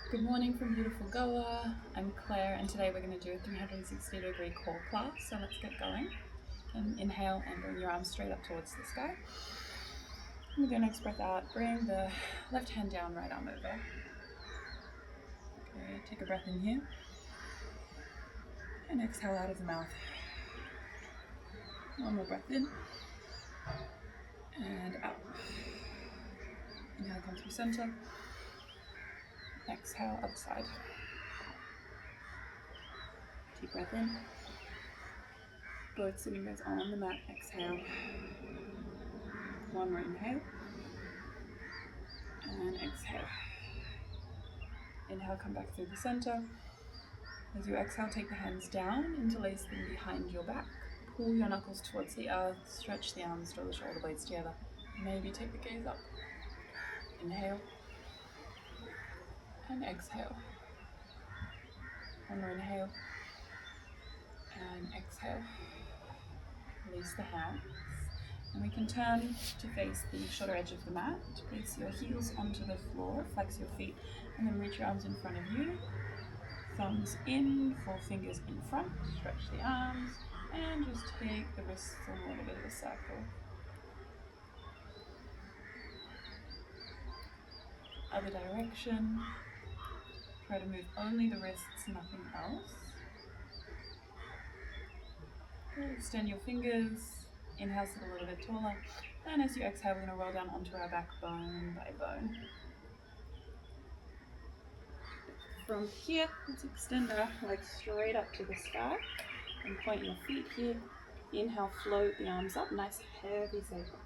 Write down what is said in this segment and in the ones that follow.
Good morning from beautiful Goa. I'm Claire and today we're going to do a 360-degree core class. So let's get going. And inhale and bring your arms straight up towards the sky. And with your next breath out, bring the left hand down, right arm over. Okay, take a breath in here. And exhale out of the mouth. One more breath in. And out. Inhale, come through center. Exhale, other side. Deep breath in. Both sitting bones on the mat. Exhale. One more inhale. And exhale. Inhale, come back through the center. As you exhale, take the hands down, interlace them behind your back. Pull your knuckles towards the earth. Stretch the arms, draw the shoulder blades together. Maybe take the gaze up. Inhale. And exhale. One more inhale. And exhale. Release the hands. And we can turn to face the shoulder edge of the mat. Place your heels onto the floor, flex your feet, and then reach your arms in front of you. Thumbs in, 4 fingers in front, stretch the arms, and just take the wrists a little bit of a circle. Other direction. Try to move only the wrists, nothing else. Okay, extend your fingers. Inhale, sit a little bit taller. And as you exhale, we're going to roll down onto our back bone by bone. From here, let's extend our legs straight up to the sky and point your feet here. Inhale, float the arms up, nice heavy sacrum.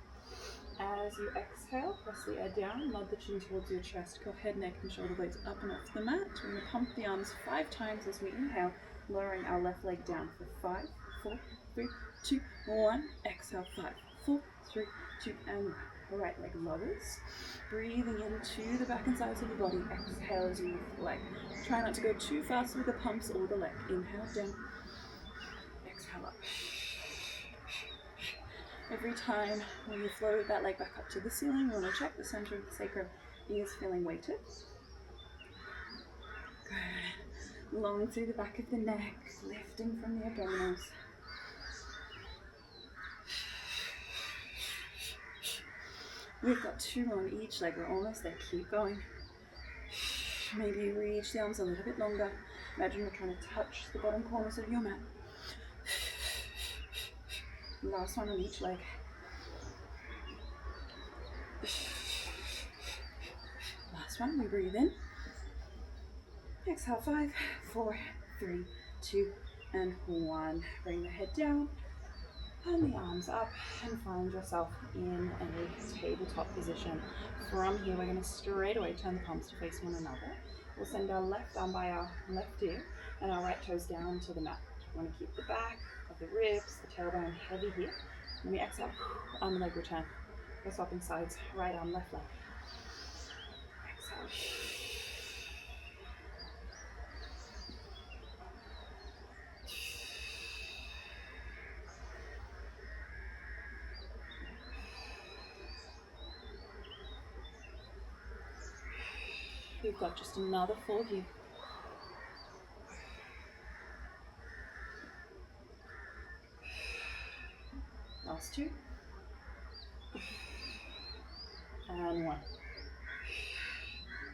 As you exhale, press the air down, nod the chin towards your chest, curve head, neck and shoulder blades up and off the mat. We're going to pump the arms 5 times as we inhale, lowering our left leg down for 5, 4, 3, 2, 1. Exhale, 5, 4, 3, 2, and 1. Right leg lowers. Breathing into the back and sides of the body. Exhale as you lift the leg. Try not to go too fast with the pumps or the leg. Inhale down. Exhale up. Every time when you float that leg back up to the ceiling, you want to check the center of the sacrum is feeling weighted. Good. Long through the back of the neck, lifting from the abdominals. We've got 2 more on each leg. We're almost there. Keep going. Maybe reach the arms a little bit longer. Imagine you're trying to touch the bottom corners of your mat. Last one on each leg. Last one, we breathe in. Exhale, 5, 4, 3, 2, and 1. Bring the head down and the arms up and find yourself in a tabletop position. From here, we're going to straight away turn the palms to face one another. We'll send our left arm by our left ear and our right toes down to the mat. We want to keep the back of the ribs, the tailbone heavy here. When we exhale, arm and leg return. We're swapping sides, right arm, left leg. Exhale. We've got just another 4 here. Last 2. And 1.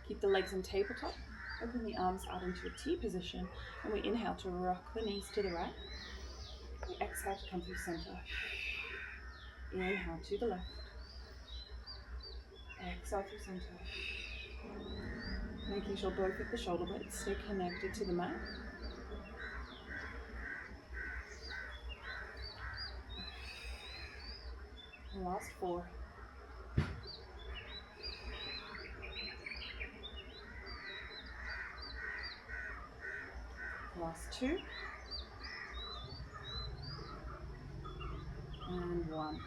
Keep the legs in tabletop. Open the arms out into a T position. And we inhale to rock the knees to the right. We exhale to come through center. Inhale to the left. Exhale through center. Making sure both of the shoulder blades stay connected to the mat. And last 4. Last 2. And 1.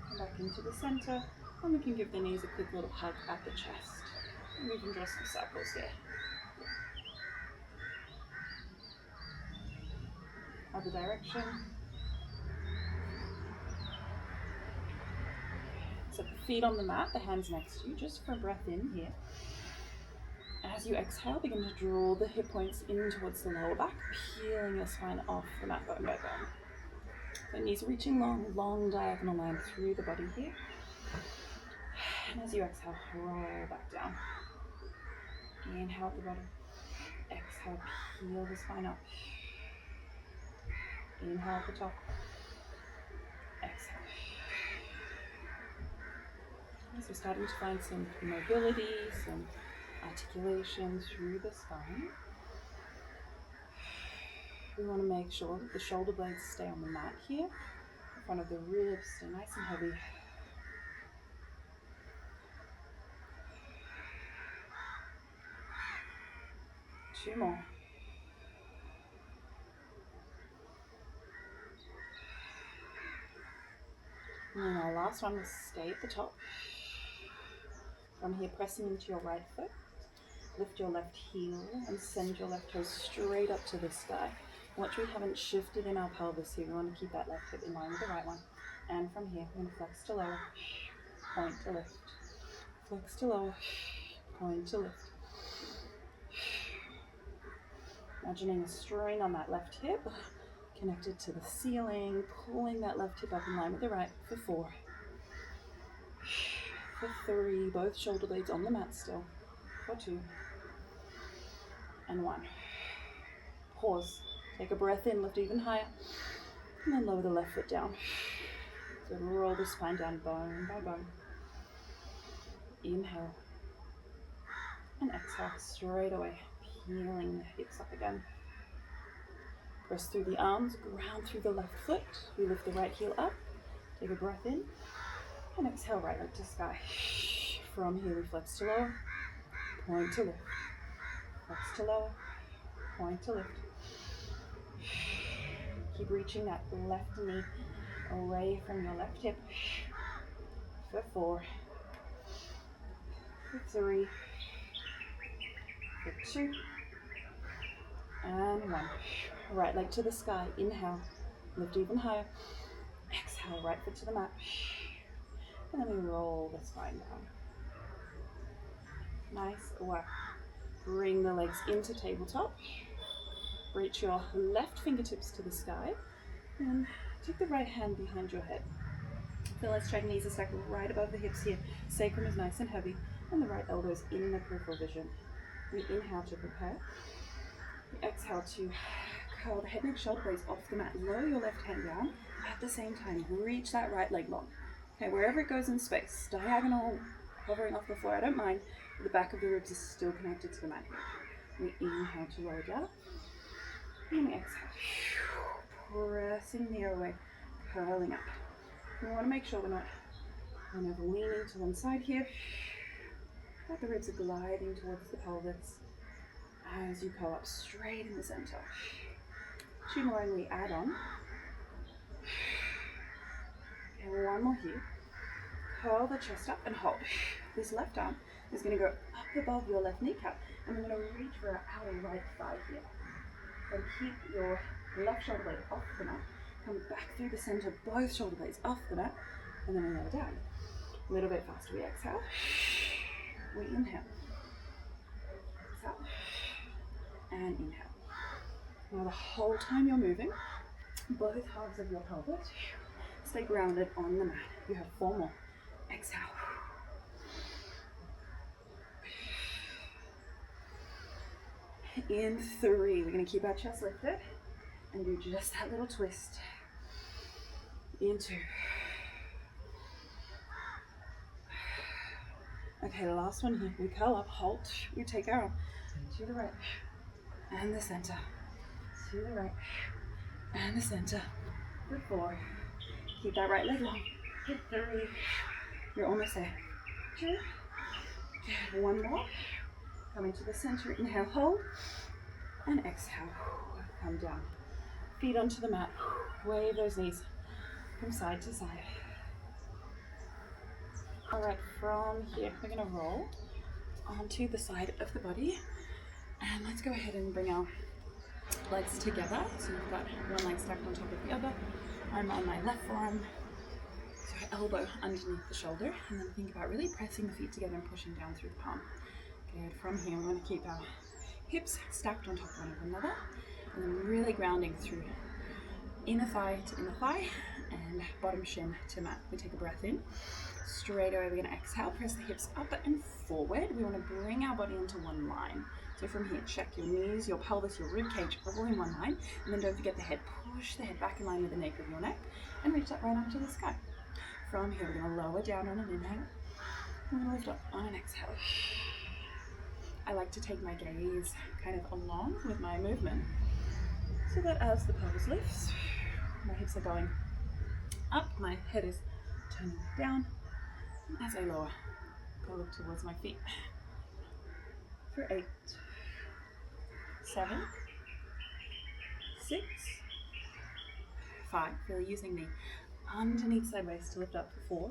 Come back into the center. And we can give the knees a quick little hug at the chest. And we can draw some circles here. Other direction. So the feet on the mat, the hands next to you, just for a breath in here. As you exhale, begin to draw the hip points in towards the lower back, peeling your spine off the mat bone by bone. So knees reaching long, long diagonal line through the body here. And as you exhale, roll back down. Inhale at the bottom. Exhale, peel the spine up. Inhale at the top. Exhale. So we're starting to find some mobility, some articulation through the spine. We want to make sure that the shoulder blades stay on the mat here. In front of the ribs, stay nice and heavy. Two more. And then our last one will stay at the top. From here, pressing into your right foot. Lift your left heel and send your left toe straight up to the sky. Watch we haven't shifted in our pelvis here. We want to keep that left hip in line with the right one. And from here, we're going to flex to lower, point to lift. Flex to lower, point to lift. Imagining a strain on that left hip, connected to the ceiling, pulling that left hip up in line with the right for 4. For 3, both shoulder blades on the mat still. For 2. And 1. Pause. Take a breath in, lift even higher. And then lower the left foot down. So roll the spine down bone by bone. Inhale. And exhale straight away. Peeling the hips up again. Press through the arms, ground through the left foot. We lift the right heel up. Take a breath in. And exhale, right leg to sky. From here we flex to lower. Point to lift. Flex to lower. Point to lift. Keep reaching that left knee away from your left hip. For 4. For 3. For 2. And 1. Right leg to the sky. Inhale. Lift even higher. Exhale, right foot to the mat. And then we roll the spine down. Nice work. Bring the legs into tabletop. Reach your left fingertips to the sky. And take the right hand behind your head. So let's try knees are stacked right above the hips here. Sacrum is nice and heavy. And the right elbow is in the peripheral vision. We inhale to prepare. We exhale to curl the head, neck, shoulder blades off the mat. Lower your left hand down. At the same time, reach that right leg long. Okay, wherever it goes in space, diagonal, hovering off the floor, I don't mind. The back of the ribs is still connected to the mat here. We inhale to roll down. And we exhale. Pressing the other way, curling up. We want to make sure we're not whenever leaning to one side here. That the ribs are gliding towards the pelvis as you curl up straight in the center. 2 more and we add on. And 1 more here. Curl the chest up and hold. This left arm is going to go up above your left kneecap, and we're going to reach for our outer right thigh here. And keep your left shoulder blade off the mat. Come back through the center, both shoulder blades off the mat, and then we lower down. A little bit faster. We exhale. We inhale. Exhale. And inhale. Now the whole time you're moving, both halves of your pelvis stay grounded on the mat. You have 4 more. Exhale. In 3, we're going to keep our chest lifted and do just that little twist. In 2. Okay, the last one here. We curl up, halt. We take our arm to the right and the center. To the right and the center. For 4. Keep that right leg long. For 3. You're almost there. 2. 1 more. Coming to the center. Inhale, hold. And exhale. Come down. Feet onto the mat. Wave those knees from side to side. All right, from here, we're going to roll onto the side of the body. And let's go ahead and bring our legs together. So we've got one leg stacked on top of the other. I'm on my left forearm. So elbow underneath the shoulder. And then think about really pressing the feet together and pushing down through the palm. Good. From here, we're going to keep our hips stacked on top of one another, and then really grounding through inner thigh to inner thigh and bottom shin to mat. We take a breath in. Straight away, we're going to exhale, press the hips up and forward. We want to bring our body into one line. So from here, check your knees, your pelvis, your rib cage all in one line. And then don't forget the head. Push the head back in line with the nape of your neck and reach that right up to the sky. From here, we're going to lower down on an inhale. We're going to lift up on an exhale. I like to take my gaze kind of along with my movement, so that as the pelvis lifts, my hips are going up, my head is turning down. As I lower, I look towards my feet. For 8, 7, 6, 5. Really using the underneath sideways to lift up. For 4,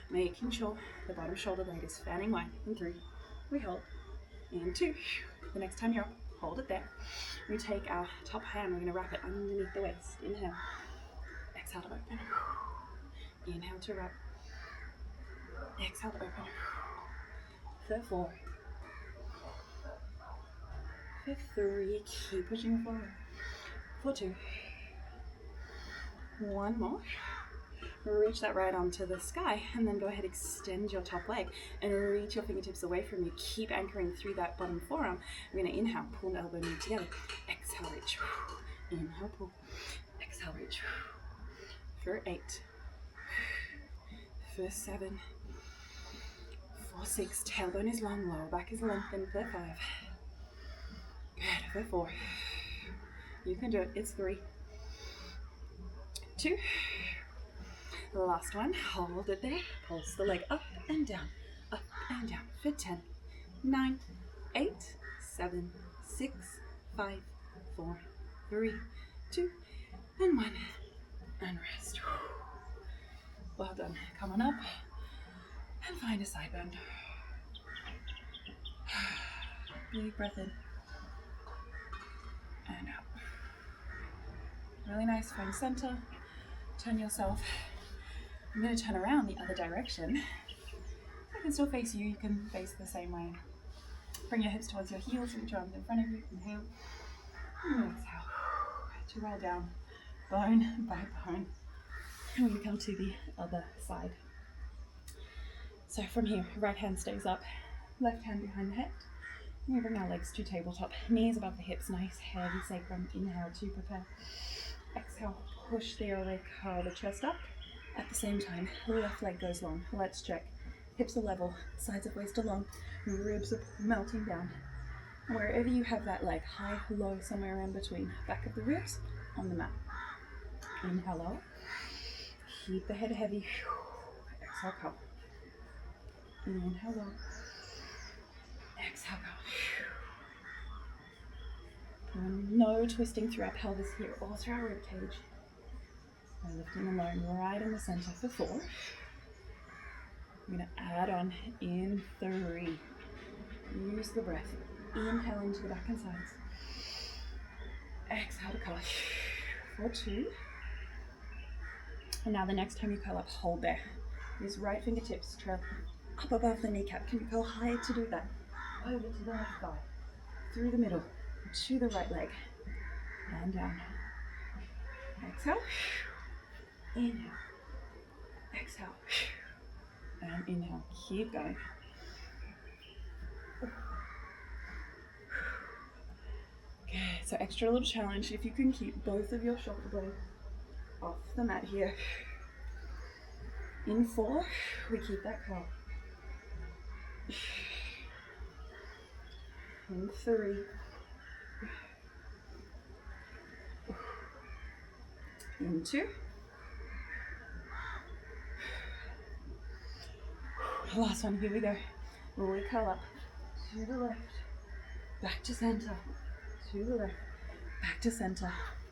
making sure the bottom shoulder blade is fanning wide. In 3, we hold. In 2, the next time you're up, hold it there. We take our top hand, we're going to wrap it underneath the waist. Inhale, exhale to open. Inhale to wrap. Exhale to open. For 4. For 3, keep pushing forward. For 2. One more. Reach that right arm to the sky, and then go ahead, extend your top leg and reach your fingertips away from you. Keep anchoring through that bottom forearm. We're going to inhale, pull the elbow knee together. Exhale, reach. Inhale, pull. Exhale, reach. For 8. For 7. For 6. Tailbone is long, lower back is lengthened. For 5. Good. For 4. You can do it. It's 3. 2. The last one, hold it there, pulse the leg up and down, for 10, 9, 8, 7, 6, 5, 4, 3, 2, and 1, and rest. Well done. Come on up and find a side bend. Big breath in and out. Really nice. Find center, turn yourself. I'm going to turn around the other direction. I can still face you. You can face the same way. Bring your hips towards your heels, reach your arms in front of you. Inhale. And exhale. To roll down, bone by bone. And we come to the other side. So from here, right hand stays up, left hand behind the head. And we bring our legs to tabletop. Knees above the hips, nice heavy sacrum. Inhale to prepare. Exhale, push the leg, curl the chest up. At the same time, left leg goes long. Let's check. Hips are level, sides of waist are long, ribs are melting down. Wherever you have that leg, high, low, somewhere in between. Back of the ribs on the mat. Inhale low. Keep the head heavy. Exhale, come. Inhale low. Exhale, go. No twisting through our pelvis here or through our rib cage. We're lifting alone right in the center for 4. I'm going to add on in 3. Use the breath. Inhale into the back and sides. Exhale to curl. For 2. And now the next time you curl up, hold there. Use right fingertips, trail up above the kneecap. Can you go higher to do that? Over to the left thigh. Through the middle. To the right leg. And down. Exhale. Inhale. Exhale. And inhale. Keep going. Okay, so extra little challenge. If you can keep both of your shoulder blades off the mat here. In 4, we keep that curl. In 3. In 2. Last one, here we go. We curl up to the left, back to center, to the left, back to center.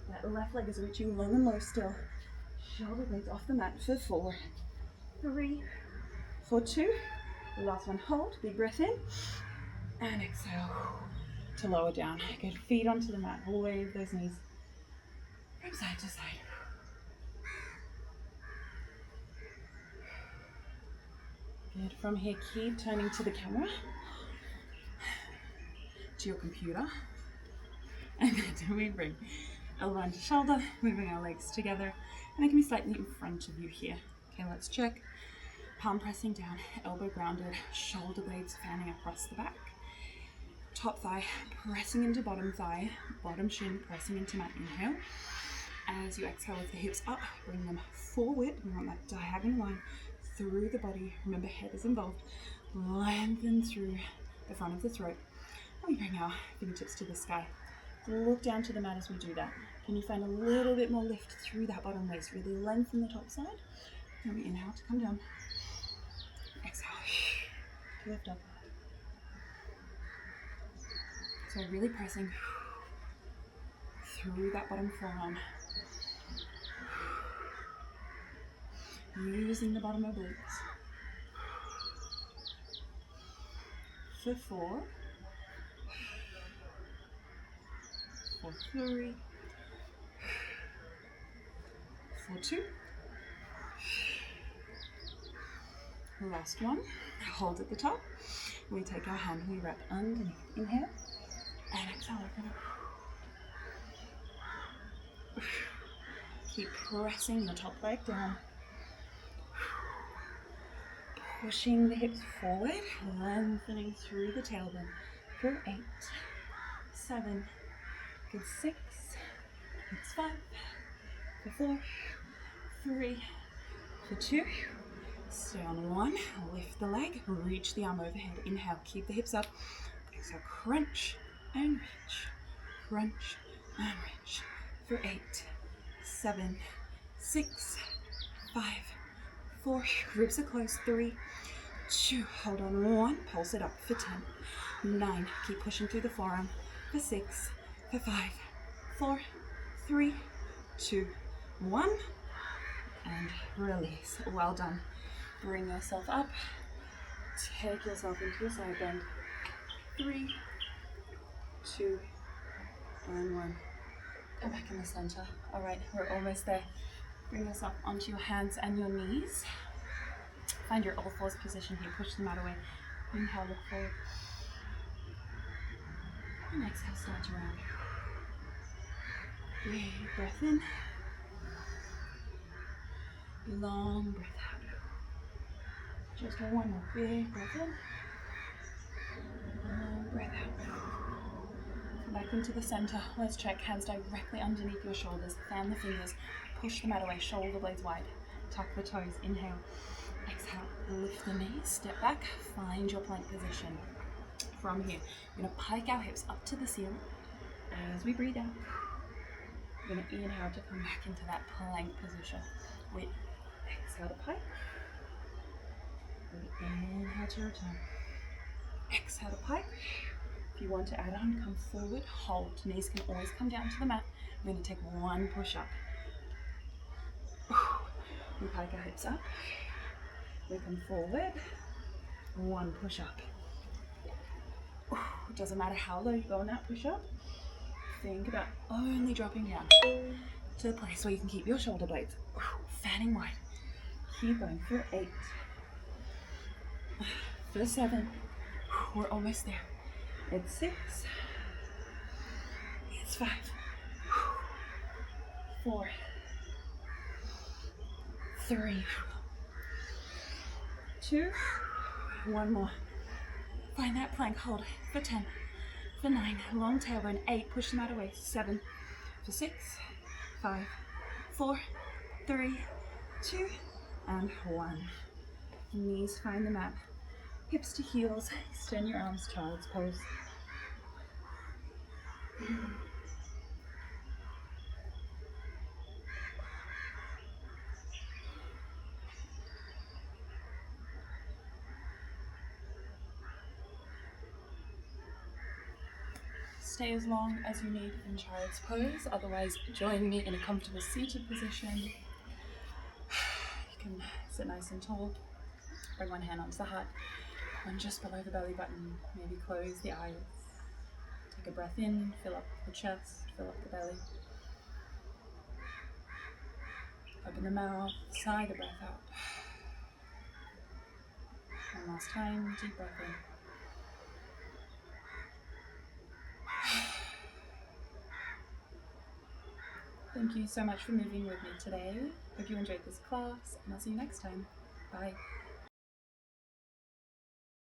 That left leg is reaching long and low still. Shoulder blades off the mat for 4, 3, for 2. The last one, hold, big breath in, and exhale to lower down. Good, feet onto the mat, wave those knees from side to side. Good, from here, keep turning to the camera. to your computer. And then we bring elbow into shoulder, moving our legs together, and I can be slightly in front of you here. Okay, let's check. Palm pressing down, elbow grounded, shoulder blades fanning across the back. Top thigh pressing into bottom thigh, bottom shin pressing into mat. Inhale. As you exhale with the hips up, bring them forward. We want that diagonal line through the body. Remember, head is involved. Lengthen through the front of the throat. And we bring our fingertips to the sky. Look down to the mat as we do that. Can you find a little bit more lift through that bottom waist? Really lengthen the top side. And we inhale to come down. Exhale to lift up. So really pressing through that bottom forearm. Using the bottom obliques. For 4. For 3. For 2. Last one. Hold at the top. We take our hand, we wrap underneath. Inhale. And exhale, open up. Keep pressing your top leg down. Pushing the hips forward, lengthening through the tailbone. For 8, 7, good 6, good 5, for 4, 3, for 2, stay on 1, lift the leg, reach the arm overhead. Inhale, keep the hips up. Exhale, crunch and reach, crunch and reach. For 8, 7, 6, 5, 4, ribs are close. 3, 2, hold on. 1, pulse it up. For 10, 9, keep pushing through the forearm. For 6, for 5, 4, 3, 2, 1, and release. Well done. Bring yourself up. Take yourself into a side bend. 3, 2, and 1. Come back in the center. All right, we're almost there. Bring yourself onto your hands and your knees. Find your all fours position here. Push the mat away. Inhale, look forward. And exhale, slide around. Big breath in. Long breath out. Just one more big breath in. Long breath out. Come back into the center. Let's check. Hands directly underneath your shoulders. Fan the fingers. Push the mat away. Shoulder blades wide. Tuck the toes. Inhale. Exhale. Lift the knees. Step back. Find your plank position. From here, we're going to pike our hips up to the ceiling. As we breathe out, we're going to inhale to come back into that plank position. We exhale to pike. We inhale to return. Exhale to pike. If you want to add on, come forward, hold. Knees can always come down to the mat. We're going to take one push up. We pike our hips up. We come forward. One push up. It doesn't matter how low you go in that push up. Think about only dropping down to the place where you can keep your shoulder blades fanning wide. Keep going for 8. For 7. We're almost there. It's 6. It's 5. 4. 3. 2. One more. Find that plank, hold for 10, for 9, long tailbone. 8, push the mat away. 7, for 6, 5, 4, 3, 2, and 1. Knees find the mat. Hips to heels. Extend your arms, child's pose. Stay as long as you need in child's pose, otherwise join me in a comfortable seated position. You can sit nice and tall, bring one hand onto the heart, one just below the belly button, maybe close the eyes. Take a breath in, fill up the chest, fill up the belly. Open the mouth, sigh the breath out. One last time, deep breath in. Thank you so much for moving with me today. Hope you enjoyed this class, and I'll see you next time. Bye.